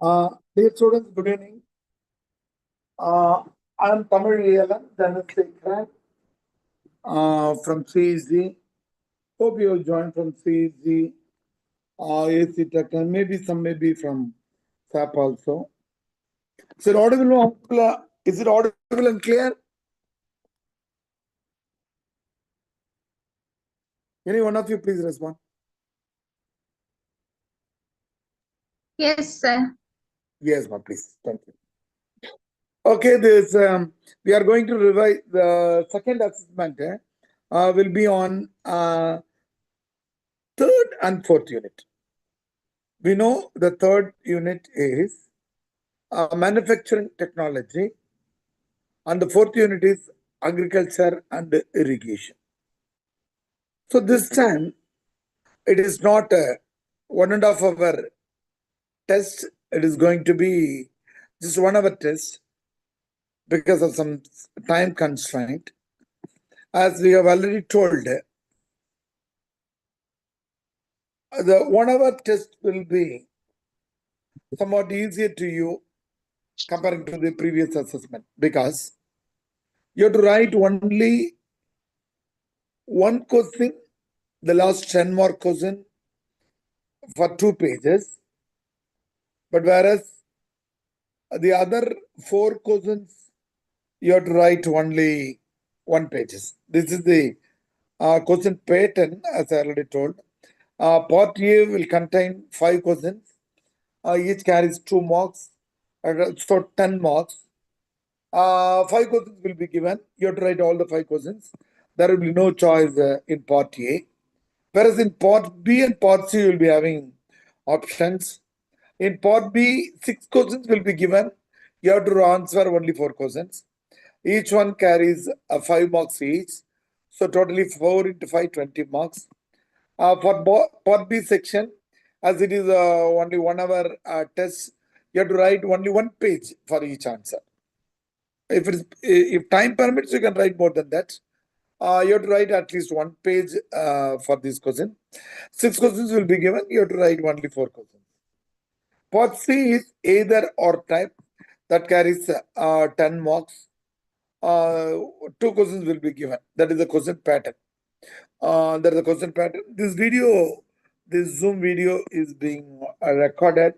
Dear students, good evening. I am Tamil Elan, Dhanashekhran from CEG. Hope you have joined from CEG, AC Tech, and maybe from SAP also. Is it audible? Is it audible and clear? Any one of you please respond. Yes, sir. Yes, ma'am, please. Thank you. Okay, this we are going to revise the second assessment. Will be on third and fourth unit. We know the third unit is manufacturing technology, and the fourth unit is agriculture and irrigation. So this time it is not a 1.5 hour test. It is going to be just 1 hour test because of some time constraint. As we have already told, the 1 hour test will be somewhat easier to you comparing to the previous assessment, because you have to write only one question, the last 10 mark question for 2 pages, but whereas the other 4 questions you have to write only 1 pages. This is the question pattern, as I already told. Part A will contain 5 questions. Each carries 2 marks, so 10 marks. 5 questions will be given. You have to write all the 5 questions. There will be no choice in part A. Whereas in part B and part C, you will be having options. In part B, 6 questions will be given. You have to answer only 4 questions. Each one carries 5 marks each. So totally 4 into 5, 20 marks. For part B section, as it is only 1 hour test, you have to write only 1 page for each answer. If time permits, you can write more than that. You have to write at least 1 page for this question. 6 questions will be given. You have to write only 4 questions. Part C is either or type that carries 10 marks. 2 questions will be given. That is the question pattern. That is the question pattern. This Zoom video is being recorded.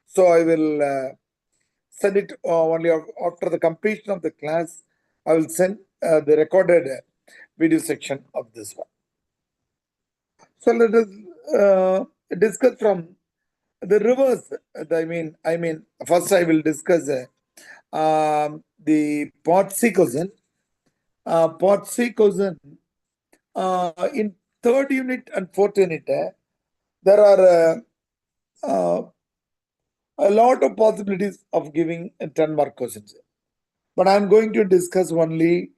So I will send it only after the completion of the class. I will send the recorded video section of this one. So let us discuss from the reverse. I mean, first I will discuss the part C question. Part C question in third unit and fourth unit, there are a lot of possibilities of giving 10 mark questions. But I'm going to discuss only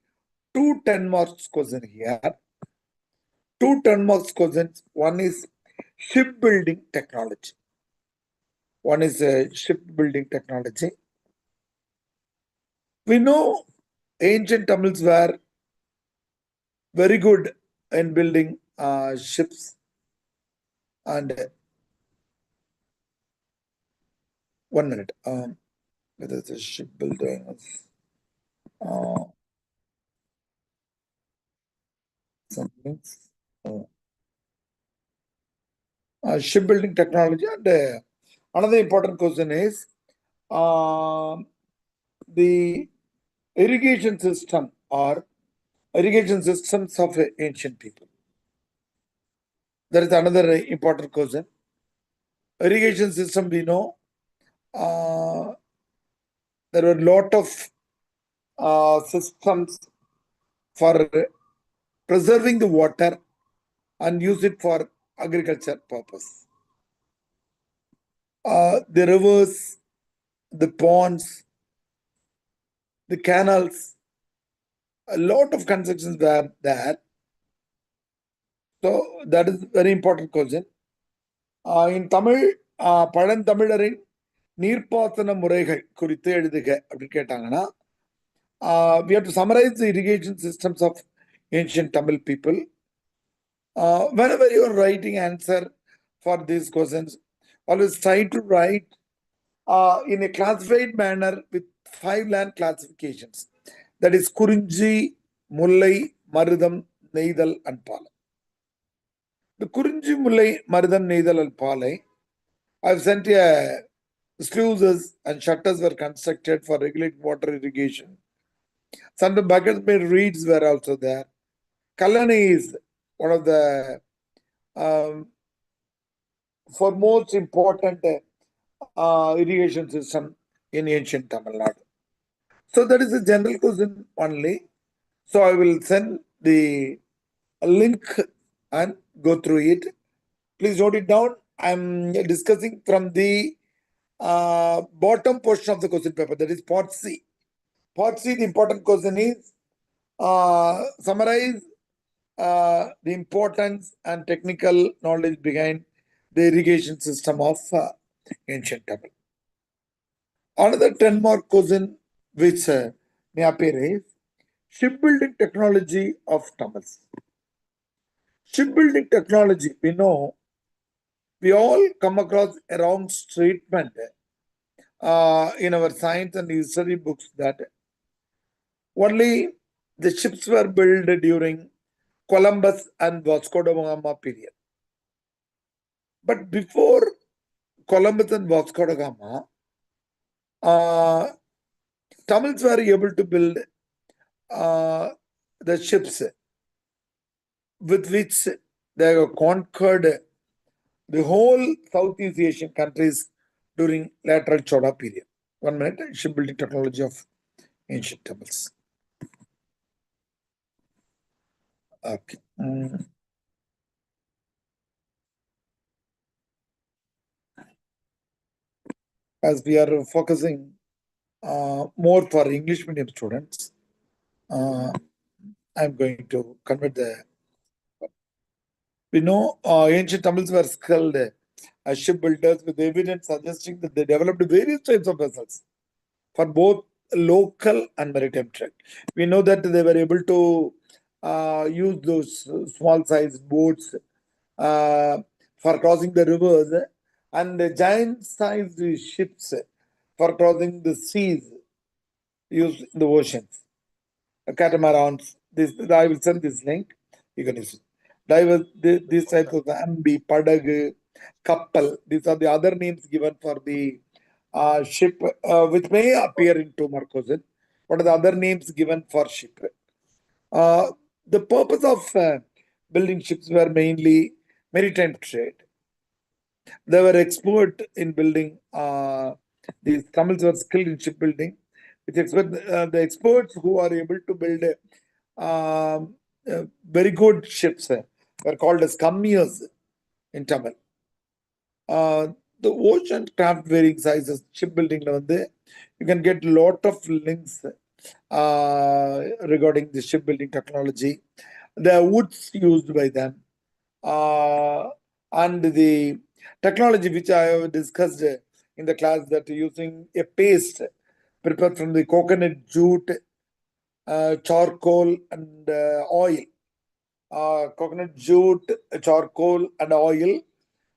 2 10 marks questions here. 2 10 marks questions. One is shipbuilding technology. One is shipbuilding technology. We know ancient Tamils were very good in building ships, and 1 minute. Whether it's shipbuilding, something. Shipbuilding technology, and another important question is the irrigation system or irrigation systems of ancient people. There is another important question. Irrigation system, we know there are a lot of systems for preserving the water and use it for agriculture purpose. The rivers, the ponds, the canals, a lot of constructions were there. So that is very important question. In Tamil, பழந்தமிழரின் நீர்ப்பாசன முறைகள் குறித்து எழுதுக அப்படின்னு கேட்டாங்கன்னா, we have to summarize the irrigation systems of ancient Tamil people. Whenever you are writing answer for these questions, always try to write in a classified manner with 5 land classifications. That is Kurinji, Mullai, Marudam, Neidal, and Palai. The Kurinji, Mullai, Marudam, Neidal, and Palai, I've sent a sluices and shutters were constructed for regulating water irrigation. Some of the buckets made reeds were also there. Kalani is one of the foremost important irrigation system in ancient Tamil Nadu. So that is a general question only. So I will send the link and go through it. Please note it down. I'm discussing from the bottom portion of the question paper, that is part C. Part C, the important question is summarize the importance and technical knowledge behind the irrigation system of ancient Tamil. Another 10 mark question which may appear is shipbuilding technology of Tamils. Shipbuilding technology, we know, we all come across a wrong statement in our science and history books that only the ships were built during Columbus and Vasco da Gama period. But before Columbus and Vasco da Gama, Tamils were able to build the ships with which they conquered the whole Southeast Asian countries during lateral Chola period. 1 minute, shipbuilding technology of ancient Tamils. Okay. As we are focusing more for English medium students, I'm going to convert the. We know ancient Tamils were skilled as shipbuilders with evidence suggesting that they developed various types of vessels for both local and maritime trade. We know that they were able to use those small sized boats for crossing the rivers and the giant sized ships for crossing the seas used in the oceans. Catamarans, I will send this link. You can use it. These types of Ambi, Padag, Kappal, these are the other names given for the ship, which may appear in 2 mark question. What are the other names given for ship? The purpose of building ships were mainly maritime trade. They were expert in building. These Tamils were skilled in shipbuilding. The experts who are able to build very good ships were called as kammiers in Tamil. The ocean craft varying sizes, shipbuilding, you can get a lot of links regarding the shipbuilding technology, the woods used by them, and the technology which I have discussed in the class, that using a paste prepared from the coconut jute, charcoal, and oil. Coconut jute, charcoal, and oil.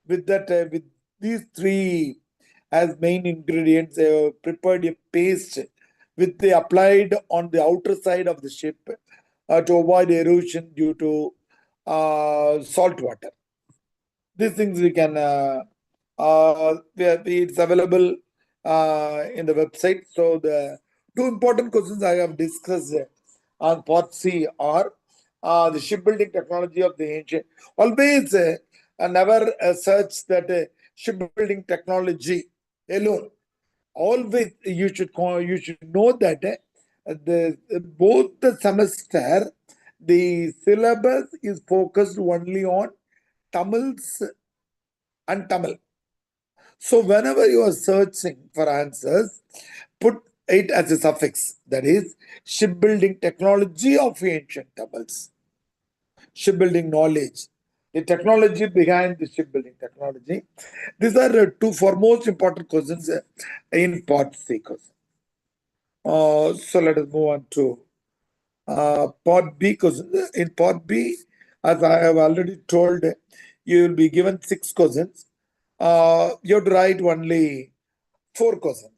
With that, with these 3 as main ingredients, prepared a paste which they applied on the outer side of the ship to avoid erosion due to salt water. These things we can, it's available in the website. So the 2 important questions I have discussed on part C are the shipbuilding technology of the ancient. Always never search that shipbuilding technology alone. Always you should know that both the semester the syllabus is focused only on Tamils and Tamil. So whenever you are searching for answers, put it as a suffix, that is shipbuilding technology of ancient Tamils. Shipbuilding knowledge, the technology behind the shipbuilding technology. These are 2 foremost important questions in part C. So let us move on to part B question. In part B, as I have already told, you will be given 6 questions. You have to write only 4 questions.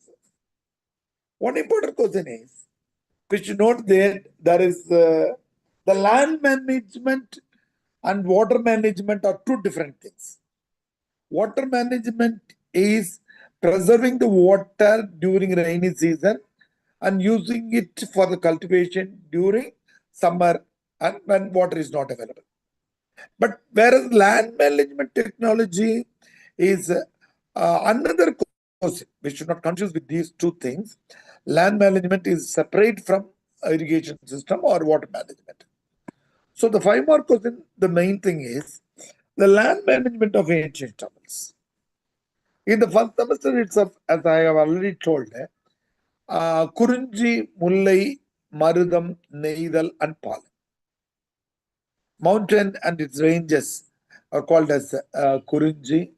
One important question is, we should note that there is the land management and water management are two different things. Water management is preserving the water during rainy season and using it for the cultivation during summer and when water is not available. But whereas land management technology is another question, we should not confuse with these two things. Land management is separate from irrigation system or water management. So the 5 mark question, the main thing is the land management of ancient Tamils. In the first semester itself, as I have already told, Kurunji, Mullai, Marudam, Neidal, and Pal. Mountain and its ranges are called as Kurunji,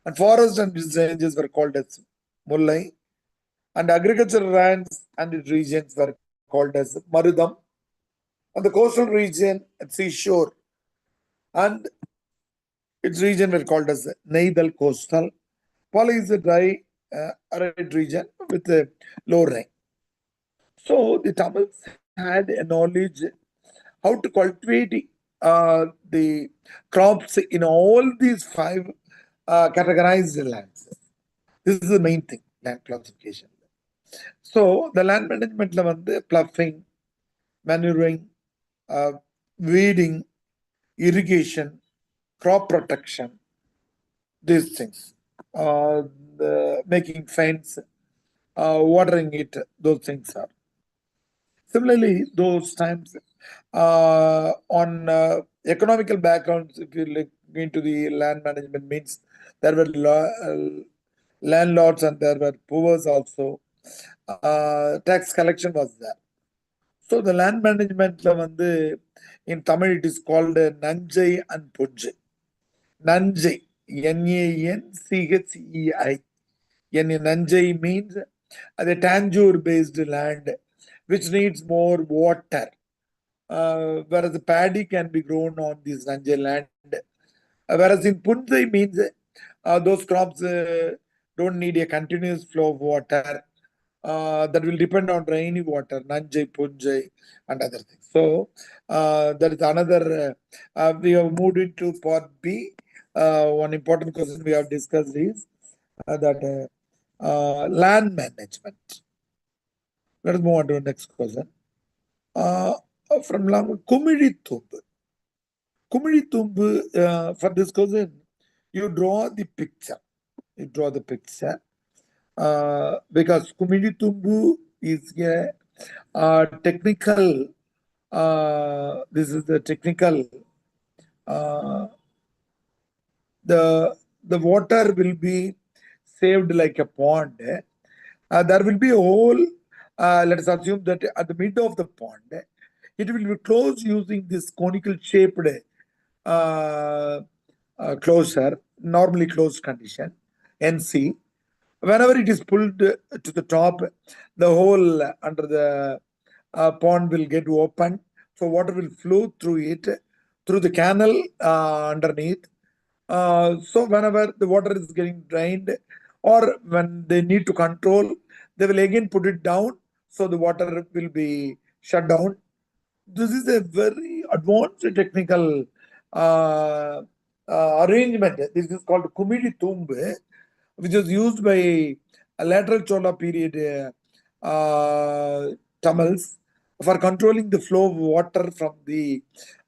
and forest and its ranges were called as Mullai, and agricultural lands and its regions were called as Marudam, and the coastal region at seashore and its region were called as Neidal coastal. Pala is a dry arid region with a low rain. So the Tamils had a knowledge how to cultivate the crops in all these 5 categorized lands. This is the main thing, land classification. So the land management வந்து ploughing, manuring, weeding, irrigation, crop protection, these things, making fence, watering it, those things are. Similarly, those times on economical backgrounds, if you look into the land management, means there were landlords and there were poor also. Tax collection was there. So the land management in Tamil it is called Nanjai and Punjai. Nanjai, Nanchei. Nanjai means the Tanjore based land which needs more water, whereas the paddy can be grown on this Nanjai land. Whereas in Punjai means those crops don't need a continuous flow of water. That will depend on rainy water, Nanjai, Punjai, and other things. So there is another, we have moved into part B. One important question we have discussed is that land management. Let us move on to the next question. From Kumidi Tumbu. Kumidi Tumbu, for this question, you draw the picture. Because Kumidi Tumbu is a technical, this is the technical, the water will be saved like a pond. There will be a hole, let us assume that at the middle of the pond, it will be closed using this conical shaped closure, normally closed condition, NC. Whenever it is pulled to the top, the hole under the pond will get open. So water will flow through it, through the canal underneath. So whenever the water is getting drained or when they need to control, they will again put it down. So the water will be shut down. This is a very advanced technical arrangement. This is called Kumidi Tumbu, which was used by a lateral Chola period Tamils for controlling the flow of water from the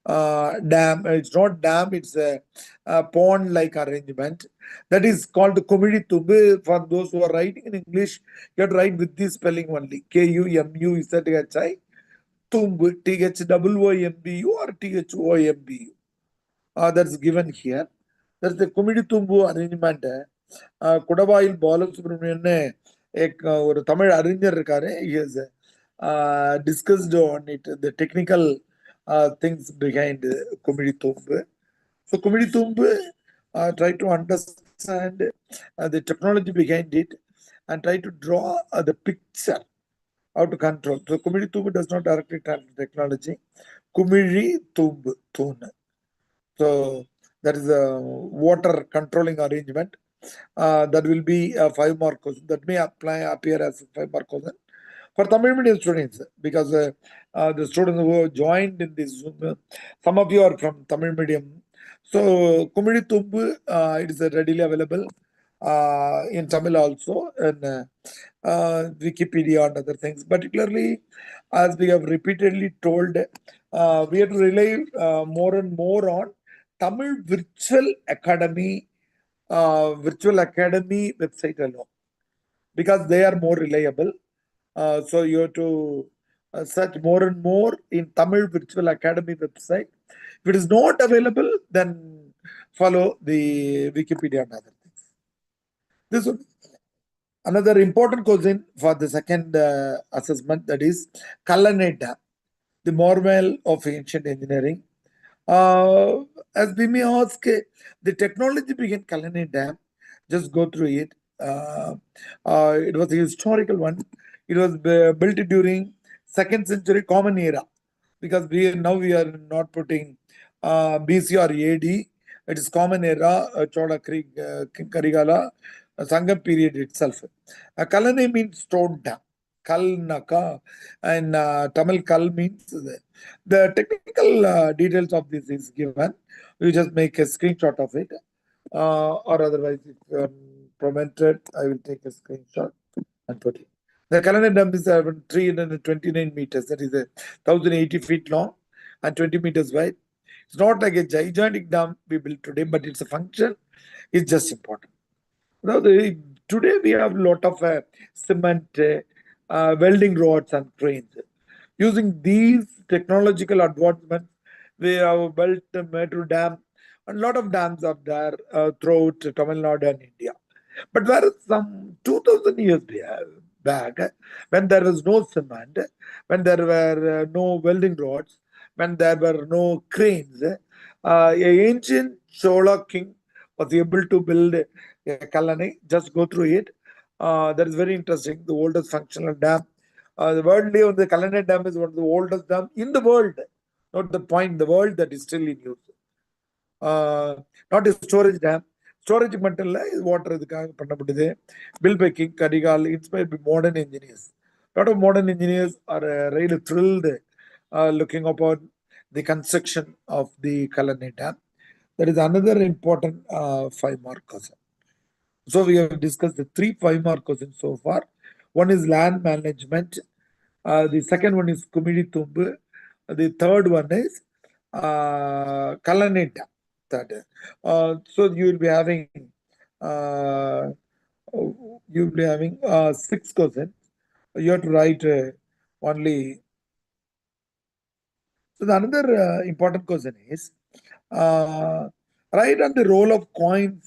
dam. It's not dam, it's a pond-like arrangement. That is called Kumidi Tumbu. For those who are writing in English, you have to write with this spelling only. Kumudhi, Tumbu, THOOMBU or THOMBU. That's given here. There's the Kumidi Tumbu arrangement. Kudavail Balasubramanian ஒரு தமிழ் அறிஞர் இருக்காரு. He has discussed on it, the technical things behind Kumidi Tumbu. So Kumidi Tumbu try to understand the technology behind it and try to draw the picture how to control. So Kumidi Tumbu does not directly translate technology. Kumidi Tumbu, Thun. So that is a water controlling arrangement That will be a 5-mark question. That may appear as a 5-mark question for Tamil medium students, because the students who have joined in this Zoom, some of you are from Tamil medium. So Kumidi Tumbu, it is readily available in Tamil also, and Wikipedia and other things. Particularly, as we have repeatedly told, we have to rely more and more on Tamil Virtual Academy website alone, because they are more reliable. So you have to search more and more in Tamil Virtual Academy website. If it is not available, then follow the Wikipedia and other things. This one, another important question for the second assessment, that is Kallanai Dam, the marvel of ancient engineering. As we may ask, the technology behind Kallanai Dam, just go through it. It was a historical one. It was built during 2nd century Common Era, because we are not putting BC or AD. It is Common Era, Chola Karigala, Sangam period itself. Kallanai means stone dam. Kalnaka, and Tamil Kal means the technical details of this is given. You just make a screenshot of it, or otherwise, if you are permitted, I will take a screenshot and put it. The Kallanai Dam is 329 meters, that is 1,080 feet long and 20 meters wide. It's not like a gigantic dam we built today, but its a function is just important. Now, today we have a lot of cement, welding rods and cranes. Using these technological advancements, we have built a Metro Dam. A lot of dams are there throughout Tamil Nadu and India. But whereas some 2000 years back, when there was no cement, when there were no welding rods, when there were no cranes, an ancient Chola king was able to build a Kallanai. Just go through it. That is very interesting. The oldest functional dam. The Kallanai Dam is one of the oldest dam in the world. Not the point, the world that is still in use. Not a storage dam. Storage மட்டும் இல்ல, இது water இதுக்காக பண்ணப்படுது. Built by King Karigal, inspired by modern engineers. A lot of modern engineers are really thrilled looking upon the construction of the Kallanai Dam. That is another important 5-mark question. So we have discussed the 3 5-mark questions so far. One is land management. The second one is Kumidi Tumbu. The third one is Kallanai Dam. So you will be having 6 questions. You have to write only. So the another important question is write on the role of coins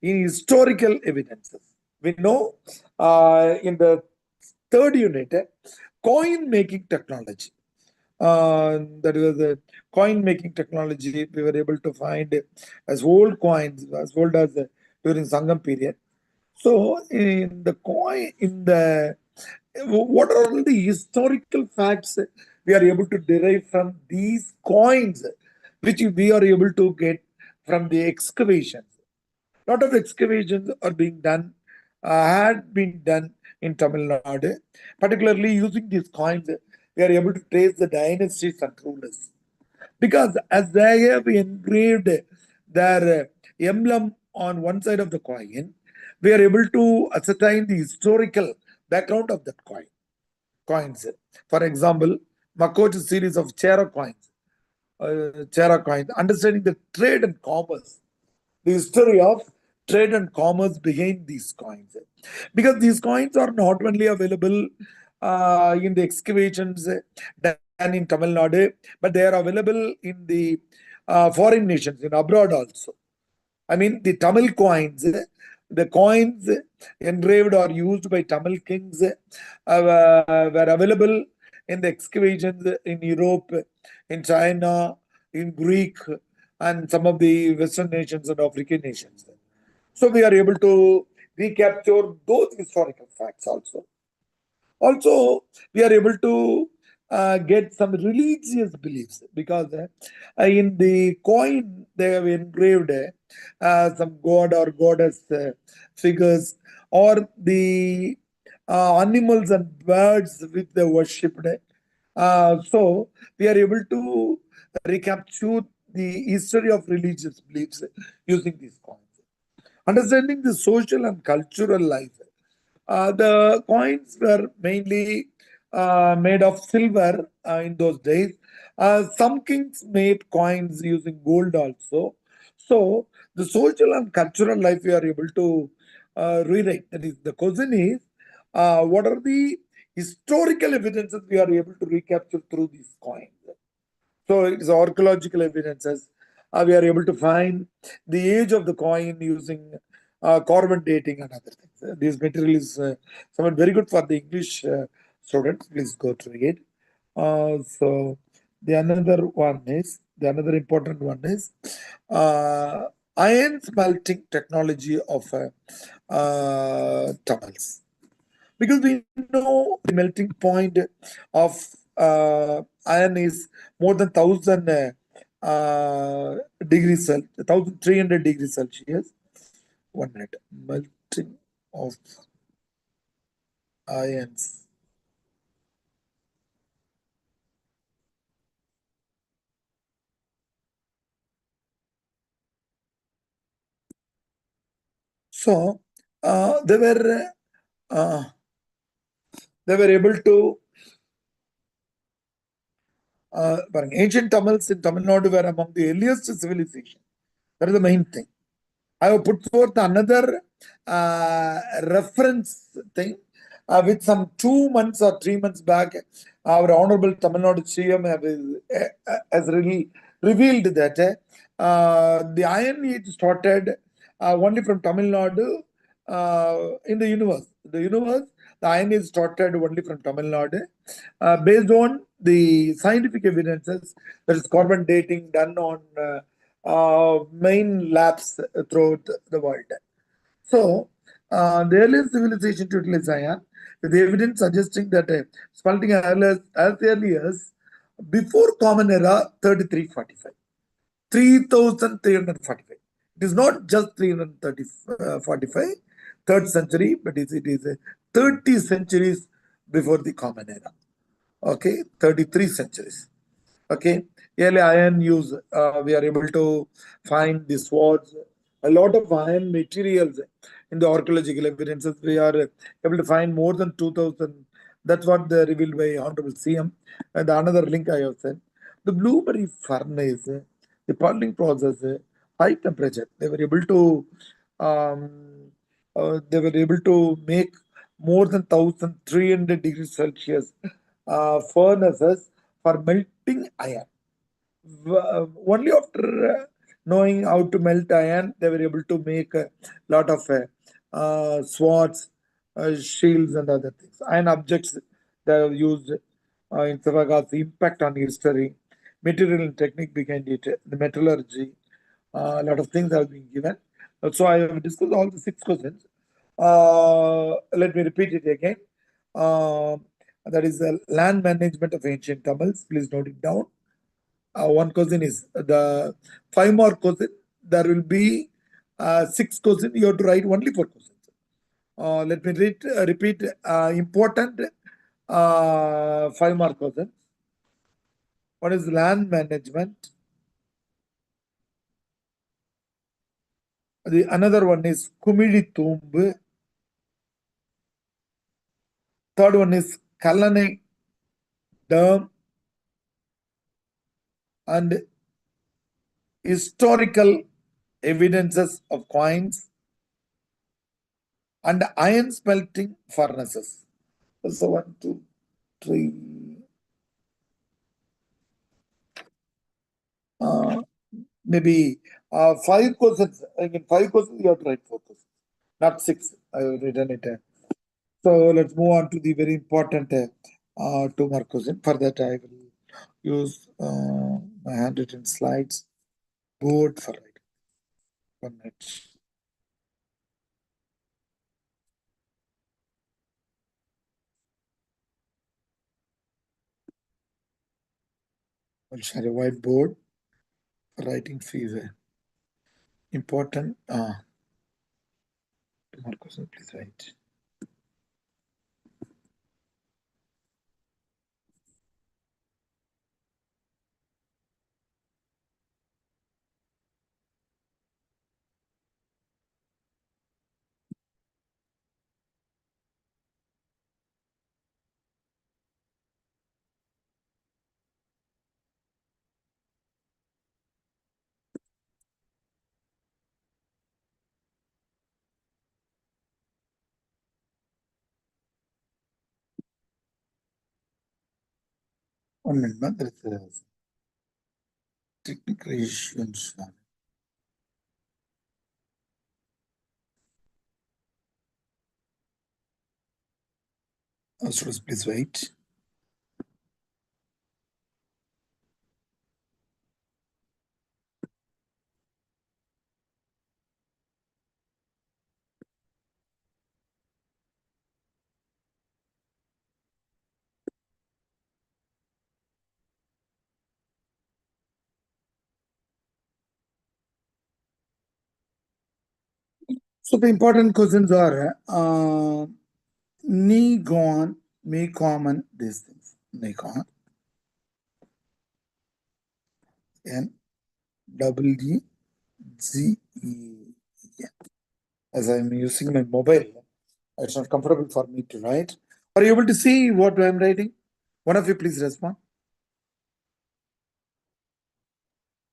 in historical evidences. We know in the 3rd unit, coin making technology. That was the coin making technology. We were able to find as old coins, as old as during Sangam period. So in the coin, what are the historical facts we are able to derive from these coins, which we are able to get from the excavations? A lot of excavations are being done, had been done in Tamil Nadu. Particularly using these coins, we are able to trace the dynasties and rulers. Because as they have engraved their emblem on one side of the coin, we are able to ascertain the historical background of that coins. For example, Makoch series of Chera coins, understanding the trade and commerce, the history of trade and commerce behind these coins. Because these coins are not only available in the excavations done in Tamil Nadu, but they are available in the foreign nations, in abroad also. I mean, the Tamil coins, the coins engraved or used by Tamil kings were available in the excavations in Europe, in China, in Greek, and some of the Western nations and African nations. So we are able to recapture those historical facts also. Also, we are able to get some religious beliefs, because in the coin they have engraved some god or goddess figures, or the animals and birds which they worshipped. So we are able to recapture the history of religious beliefs using these coins. Understanding the social and cultural life. The coins were mainly made of silver in those days. Some kings made coins using gold also. So the social and cultural life we are able to rewrite. That is, the question is, what are the historical evidences we are able to recapture through these coins? So it's archaeological evidences. We are able to find the age of the coin using carbon dating and other things. This material is somewhat very good for the English students. Please go through it. So the another important one is iron smelting technology of Tamils, because we know the melting point of iron is more than 1,000 degrees Celsius, 1,300 degrees Celsius. 1 minute. Melting of ions. So they were uh, able to ancient Tamils in Tamil Nadu were among the earliest civilization. That is the main thing. I have put forth another reference thing, with some 2 months or 3 months back. Our Honorable Tamil Nadu CM has really revealed that the Iron Age started only from Tamil Nadu in the universe. The Iron Age started only from Tamil Nadu, based on the scientific evidences, that is carbon dating done on main labs throughout the world. So, the earliest civilization to utilize iron, with evidence suggesting that smelting as early as before Common Era 3345, 3,345. It is not just 345, third century, but it is 30 centuries before the Common Era. Okay, 33 centuries. Okay, early iron use, we are able to find the swords, a lot of iron materials in the archaeological evidences. We are able to find more than 2,000. That's what they revealed by Honorable CM. And another link I have sent. The blueberry furnace, the pulling process, high temperature. They were able to make more than 1,300 degrees Celsius furnaces for melting iron. Only after knowing how to melt iron, they were able to make a lot of swords, shields, and other things. Iron objects they have used in Savagas, impact on history, material and technique behind it, the metallurgy, a lot of things have been given. So I have discussed all the 6 questions. Let me repeat it again. That is the land management of ancient Tamils. Please note it down. One question is the 5 more question. There will be 6 questions. You have to write only 4 questions. Let me repeat important 5 more questions. What is land management? The another one is Kumidi Tumbu. Third one is Kalane Dam, and historical evidences of coins and iron smelting furnaces. So 1, 2, 3. Maybe 5 questions. I mean, 5 questions, you have to write 4 questions, not 6. I have written it. So let's move on to the very important 2 more question. For that, I will use my handwritten slides board for writing. 1 minute. I'll share a whiteboard. Writing fees. Important. Two more questions, please write. One minute, there is a technical issues. Students, please wait. So the important questions are Nikon, me common, these things. Nikon, N, double D, G, E, N. As I'm using my mobile, it's not comfortable for me to write. Are you able to see what I'm writing? One of you please respond.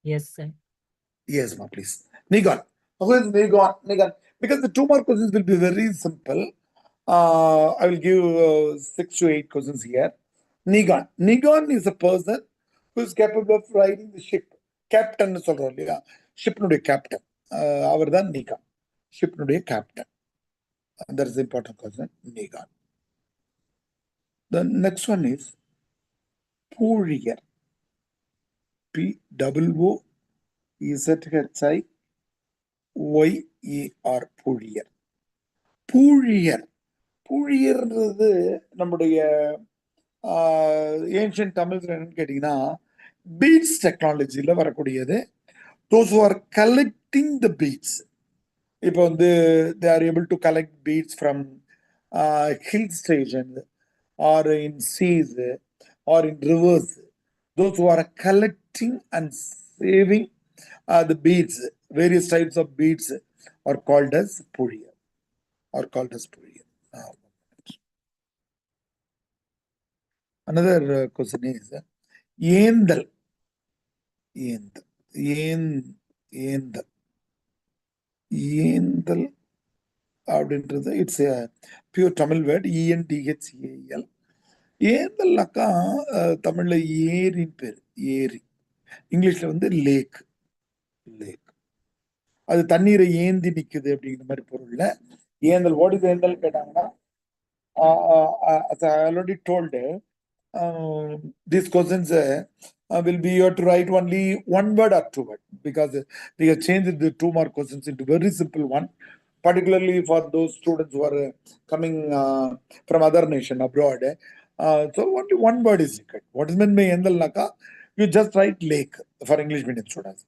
Yes, sir. Yes, ma, please. Nikon. Who is Nikon? Nikon. Because the 2 more questions will be very simple. I will give 6 to 8 questions here. Nikon. Nikon is a person who is capable of riding the ship. Captain சொல்றோம் இல்லையா ஷிப்னுடைய captain அவர் தான் நிகான் ஷிப்னுடைய captain that is the important question. Nikon. The next one is Pourrier. P-O-O-U-R-Z-H-I-Y-E-R. Pourrier. Pourrier. பூழியர்ன்றது நம்முடைய ancient தமிழ்ல என்னன்னு கேட்டீங்கன்னா பீட்ஸ் டெக்னாலஜியில வரக்கூடியது. those who are collecting the beads. இப்போ வந்து they are able to collect beads from hill stations or in seas or in rivers. Those who are collecting and saving the beads, various types of beads are called as Pourrier. Another question is Yendal. அப்படின்றது it's pure Tamil word ENDHAL. ஏந்தல்னாக்கா தமிழ்ல ஏரின்னு பேர், ஏரி. இங்கிலீஷ்ல வந்து லேக். அது தண்ணீரை ஏந்தி நிக்குது அப்படிங்கிற மாதிரி பொருள்ல ஏந்தல். வாட் இஸ் ஏந்தல் கேட்டாங்கன்னா as I already told, these questions will be you have to write only one word or two words because we have changed the 2 more questions into very simple one, particularly for those students who are coming from other nation abroad. So only one word is required. What is meant by Endal Naka? You just write lake for English medium students.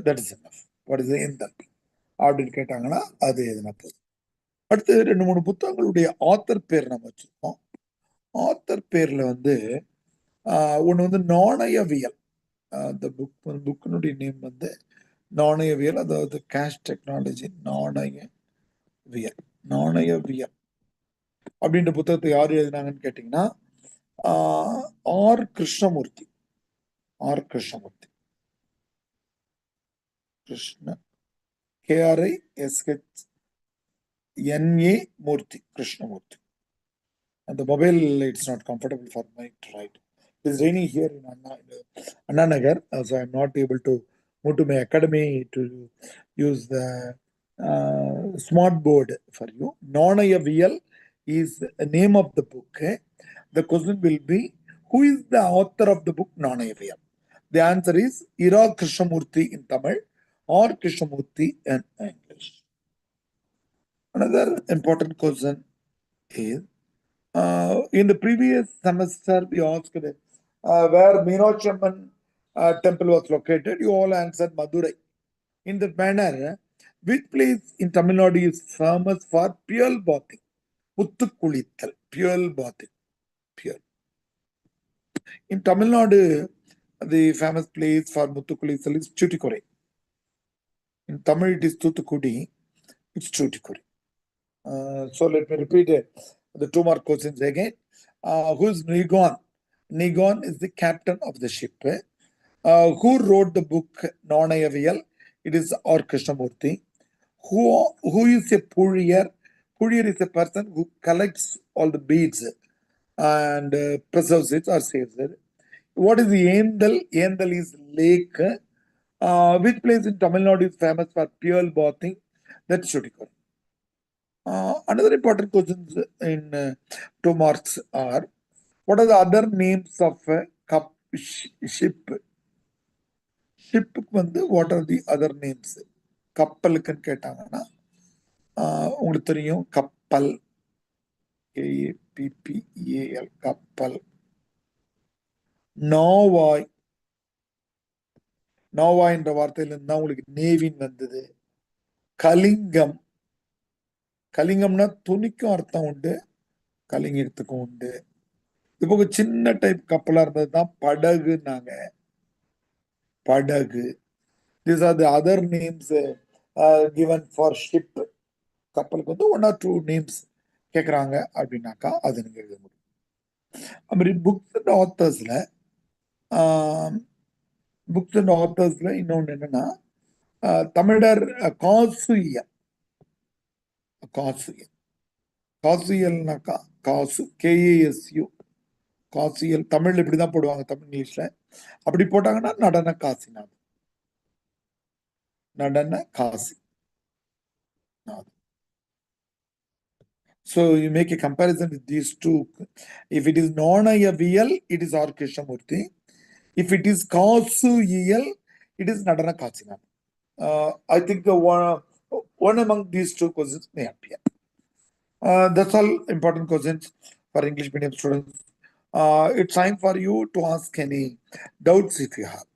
That is enough. What is the Endal? அப்படின்னு கேட்டாங்கன்னா அது எதுனா போதும். அடுத்து 2-3 புத்தகங்களுடைய author பேர் நம்ம வச்சிருக்கோம். Author பேர்ல வந்து ஒன்று வந்து நாணயவியல். அந்த புக்கினுடைய நேம் வந்து நாணயவியல், அதாவது கேஷ் டெக்னாலஜி. நாணயவியல் அப்படின்ற புத்தகத்தை யார் எழுதினாங்கன்னு கேட்டீங்கன்னா R Krishnamurthy. Krishna KRISHNA Murthy, Krishnamurthy. And the mobile, it's not comfortable for me to write. It's raining here in Anna Nagar, so I'm not able to move to my academy to use the smart board for you. Nanayaviyal is the name of the book. The question will be, who is the author of the book Nanayaviyal? The answer is Ira Krishnamurthy in Tamil or Krishnamurthy in English. Another important question is, in the previous semester, we asked where Meenakshi Amman temple was located? You all answered Madurai. In the manner, which place in Tamil Nadu is famous for pure bathing? Muthukulithal, pure bathing. Pure. In Tamil Nadu, the famous place for Muthukulithal is Chutikore. In Tamil, it is Thuthukudi. It's Chutikore. So let me repeat the 2 more questions again. Who's Nigon? Nigon is the captain of the ship. Who wrote the book Nonayaviyal? It is R. Krishnamurti. Who is a Purier? Purier is a person who collects all the beads and preserves it or saves it. What is the Endal? Endal is lake. Which place in Tamil Nadu is famous for pure bathing? That's Chutikore. Another important questions in 2 marks are, what are the other names of ship? Ship வந்து what are the other names? கப்பலுக்குன்னு கேட்டாங்கன்னா உங்களுக்கு தெரியும் கப்பல், KAPPAL, கப்பல். நாவாய், நாவாய் என்ற வார்த்தையில இருந்தா உங்களுக்கு நேவின் வந்தது. கலிங்கம், கலிங்கம்னா துணிக்கும் அர்த்தம் உண்டு, கலிங்கத்துக்கும் உண்டு. இப்போ சின்ன டைப் கப்பலா இருந்தது தான் படகுனாங்க. படகு. These are the other names given for ship. கப்பலுக்கு வந்து 1 or 2 names கேட்குறாங்க அப்படின்னாக்கா அது நீங்க எழுத முடியும். அப்படி புக்ஸ் அண்ட் ஆத்தர்ஸ்ல இன்னொன்று என்னன்னா தமிழர் காசுயல். காசுயல், காசுயல்னாக்கா காசு, KASU, காசுயல். தமிழ்ல இப்படிதான் போடுவாங்க, தமிழ் இங்கிலீஷ்ல. அப்படி போட்டாங்கன்னா நடன காசிநாதன். நடன Kashi. So you make a comparison with these two. If it is Nonayaviyal, it is R. Krishnamurti. If it is Kasuyiyal, it is Nadana Kasinath. I think one among these 2 questions may appear. That's all important questions for English medium students. It's time for you to ask any doubts if you have.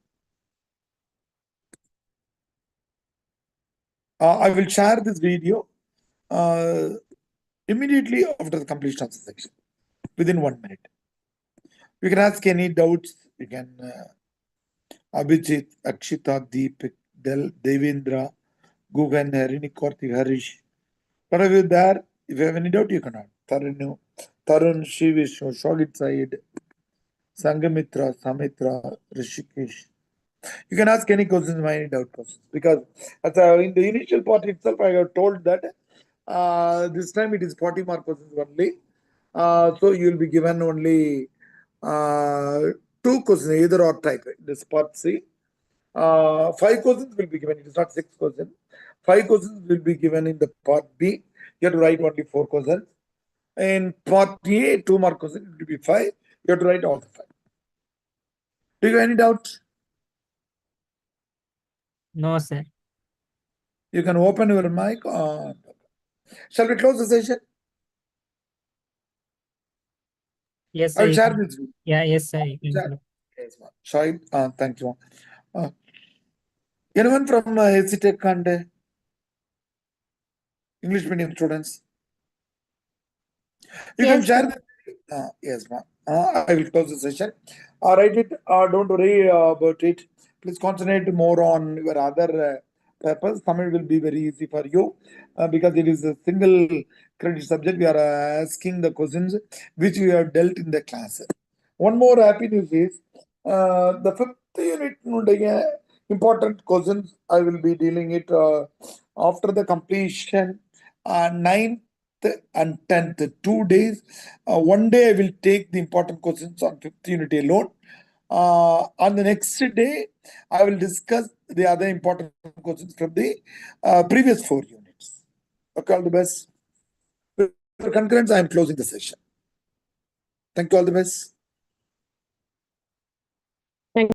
I will share this video immediately after the completion of the section, within 1 minute. You can ask any doubts. You can Abhijit, Akshita, Deepak, Devendra, Gugan, Harini, Karthik, Harish. Whatever there, if you have any doubt, you can ask. Tarun, Shivish, Shogit Said, Sangamitra, Samitra, Rishikesh. You can ask any questions, any doubt questions. Because in the initial part itself, I have told that this time it is 40 mark questions only. So you will be given only 2 questions, either or type. This part C. 5 questions will be given. It is not 6 questions. 5 questions will be given in the part B. You have to write only 4 questions. In part A, 2 mark questions, it will be 5. You have to write all the 5. Do you have any doubt? No, sir. You can open your mic. Shall we close the session? Yes, I will sir. share this video. Yeah, yes, sir. You can Share. go. Yes, ma'am. Shahid, thank you. Anyone from HCTech and English medium students? You can Yes, share the yes, ma'am. I will close the session. Write it. Don't worry about it. Please concentrate more on your other papers. Tamil will be very easy for you because it is a single credit subject. We are asking the questions which we have dealt in the class. One more happy news is the 5th unit important questions. I will be dealing it after the completion. 9th and 10th, 2 days. One day I will take the important questions on 5th unit alone. On the next day, I will discuss the other important questions from the previous 4 units. Okay, all the best. With your concurrence, I am closing the session. Thank you, all the best.